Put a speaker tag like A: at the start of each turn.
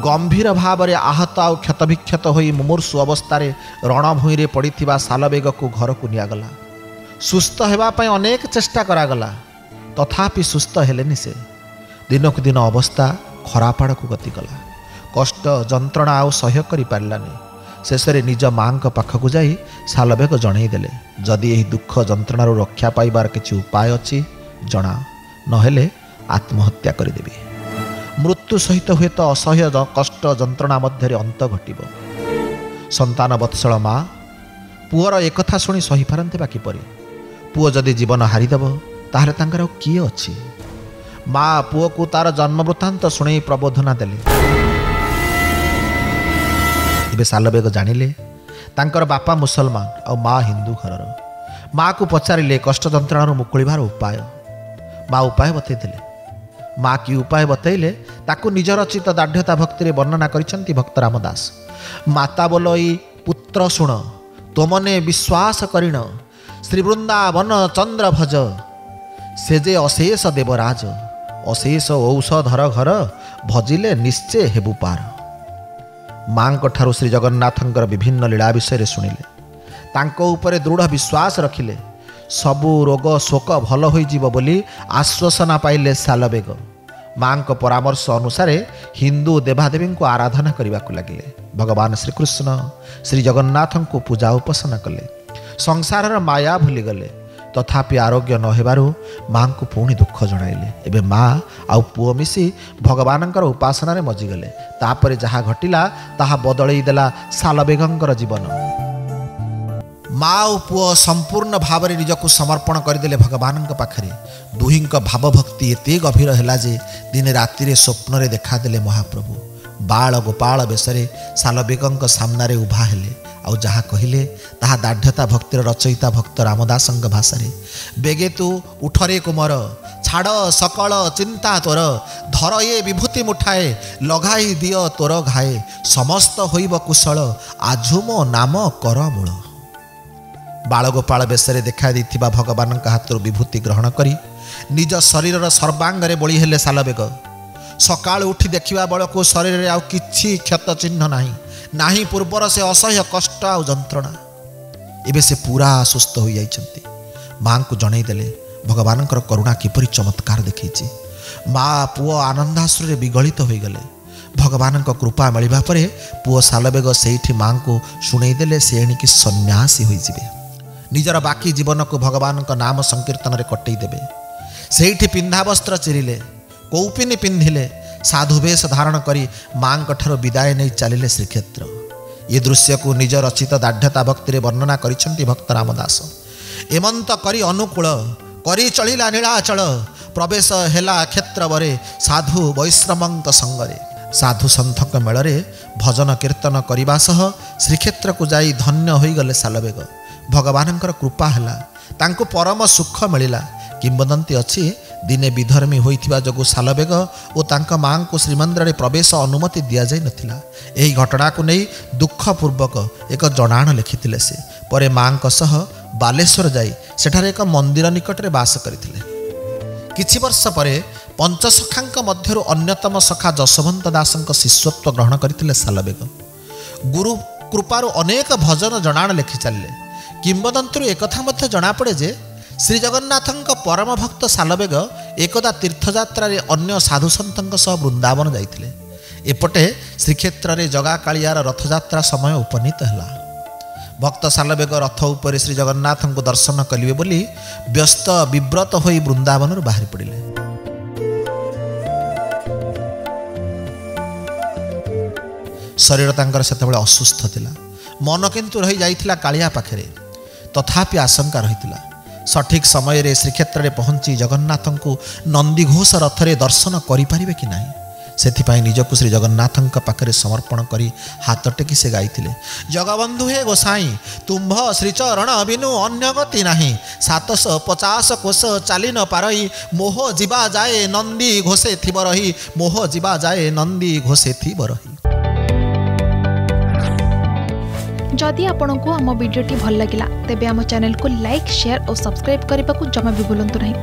A: गंभीर भाव में आहत आउ क्षतविक्षत हो मुमूर्षु अवस्था रणभूई पड़ी सालबेग को घर को निगला। सुस्थ होगापी अनेक चेष्टा करागला तथापि सुस्थ हेलेनि से। दिन को दिन अवस्था खराब आड़ को गति कला। कष्ट जंत्रणा आउ सह्य करि पारलानि। शेष में निज माँ पाखक जाई सालबेग जनईदेले जदि यही दुख जंत्रणार रक्षा पाइबार किछि उपाय अछि जना नहेले आत्महत्या करदेवी। मृत्यु सहित हुए तो असह्य कष्ट जंत्रणा मध्य अंत घटिब। संतान बत्सल माँ पुअर एकथा शुणी सही पारते बाकी परी पुओ जदि जीवन हारिदेव ताहले तांकर किए अछि। माँ पुओ को तार जन्म वृत्तांत शुणे प्रबोधना देले। इबे सालबेग जानिले तांकर बापा मुसलमान और माँ हिंदू घरर। माँ को पचारिले कष्ट जंत्रणार मुकुलिबार उपाय। माँ उपाय बतईले। माँ की उपाय बतईले ताकू निज रचित दाढ़्यता भक्ति वर्णना करिसेंती भक्त रामदास। माता बोलई पुत्र शुण तोमने विश्वास करिण श्री वृंदावन चंद्र भज से जे अशेष देवराज अशेष औषधर घर भजिले निश्चय हेबु पार। माँ ठारू श्री जगन्नाथंकर विभिन्न लीला विषय शुणिले तांको उपरे दृढ़ विश्वास रखिले सबु रोग शोक भल होइजिब बोली आश्वासना पाइले सालबेग। माँ को परामर्श अनुसार हिंदू देवादेवी को आराधना करने को लगे। भगवान श्रीकृष्ण श्री जगन्नाथ को पूजा उपासना कले। संसार माया भूलीगले तथापि आरोग्य न हेबारु माँ को पुणी दुख जणाइले। एबे माँ आउ पुओ मिसी भगवानंकर उपासना रे मजिगले। तापरे जहा घटिला ताहा बदलई देला सालबेगंकर जीवन। माँ और पुओ संपूर्ण भाव में निजक समर्पण करदे भगवान पाखे। दुहीं भाव भक्ति एत गभीर है जे दिने राति स्वप्न रे देखादेले महाप्रभु बाल गोपाल बेशरे सालबेगंक सामने उभा हेले। आउ जहाँ कहले ताहा दाढ़्यता भक्तिर रचयिता भक्त रामदासंक भाषा बेगे तू उठरे कुमर छाड़ सकल चिंता तोर धर ये विभूति मुठाए लगाई दियो तोर घाए समस्त होइब कुशल आजु मो नाम कर मूल। बालगोपाल बेशरे देखा देथिबा भगवान हाथ विभूति ग्रहण करी निज शरीर सर्वांगरे बोली हेले सालबेग। सकाळ उठी देखिबा बेलको शरीर में आउ किछि क्षत चिन्ह नाही नाही पूर्वर से असह्य कष्ट आ जंत्रणा। एबे से पूरा सुस्थ हो जाइछंती। माँ को जनईदेले भगवान करुणा किपरि चमत्कार देखी। माँ पुओ आनंदाश्रु विगलित हो गले। भगवान कृपा मिलवा परे पुओ सालबेग सेठी माँ को शुणईदेले से एणिकी सन्यासी होइजिबे। निजर बाकी जीवन को भगवान नाम संकीर्तन रे कटई देबे। सेठी पिंधा वस्त्र चिरिले कौपिनी पिंधिले साधुवेश धारण करी माँ ठार विदाय नहीं चलिले श्रीक्षेत्र। ये दृश्य को निज रचित दाढ़्यता भक्ति वर्णना करिसेंती भक्त रामदास। एमंत करी अनुकूल करी चलिला नीलाचल प्रवेश हेला क्षेत्र बरे साधु वैष्णवंक संगरे। साधु संथक मेलरे भजन कीर्तन करने सह श्रीक्षेत्र को जाई धन्य होइगले सालबेग। भगवानंकर कृपा हला तांको परम सुख मिलिला। किंवदंती अच्छी दिने विधर्मी होइथिबा जोगु सालबेग और तांका माँ को श्रीमंदिर में प्रवेश अनुमति दि जाई नथिला। एही घटना को नहीं दुखपूर्वक एक जनाण लिखिथिले। से परे माँ सह बालेश्वर जाई सेठारे एक मंदिर निकट में बास करथिले। किछि वर्ष परे पंचसखांक मध्यरु अन्यतम सखा जशवंत दासंक शिष्यत्व ग्रहण करथिले सालबेग। गुरु कृपारु अनेक भजन जनाण लिखि चलिले। किंवदंती एकथा मध्य जना पड़े जे श्री जगन्नाथंक परम भक्त सालबेग एकदा तीर्थयात्रा अन्य साधु सन्तंक सह वृंदावन जाइथिले। एपटे श्रीक्षेत्र रे जगा कालियार रथयात्रा समय उपनीत हैला। भक्त सालबेग रथ उपर श्री जगन्नाथ को दर्शन कलिवे बोली व्यस्त विव्रत होई वृंदावन बाहरी पड़िले। शरीर तांकर सेतबेले असुस्थ थिला। मन किंतु रही जाइथिला कालिया पाखरे। तथापि आशंका रहिथिला सठिक समय रे श्रीक्षेत्र रे पहुंची जगन्नाथ को नंदीघोष रथरे दर्शन करिपारिबे कि नाही सेथिपाई निजको श्री जगन्नाथंक पाखरे समर्पण करी हाथ टेकी से गाइथिले। जगबंधु हे गोसाई तुम्भ श्रीचरण बिनु अन्य गति नाही 750 कोश चाली न पारई मोह जीवा जाए नंदी घोषे थिब रही मोह जीवा जाए नंदी घोषे थिब रही।
B: जदि आपंक आम भिडी भल लगा तेब आम चैनल को लाइक शेयर और सब्सक्राइब करने को जमा भी भूलु नहीं।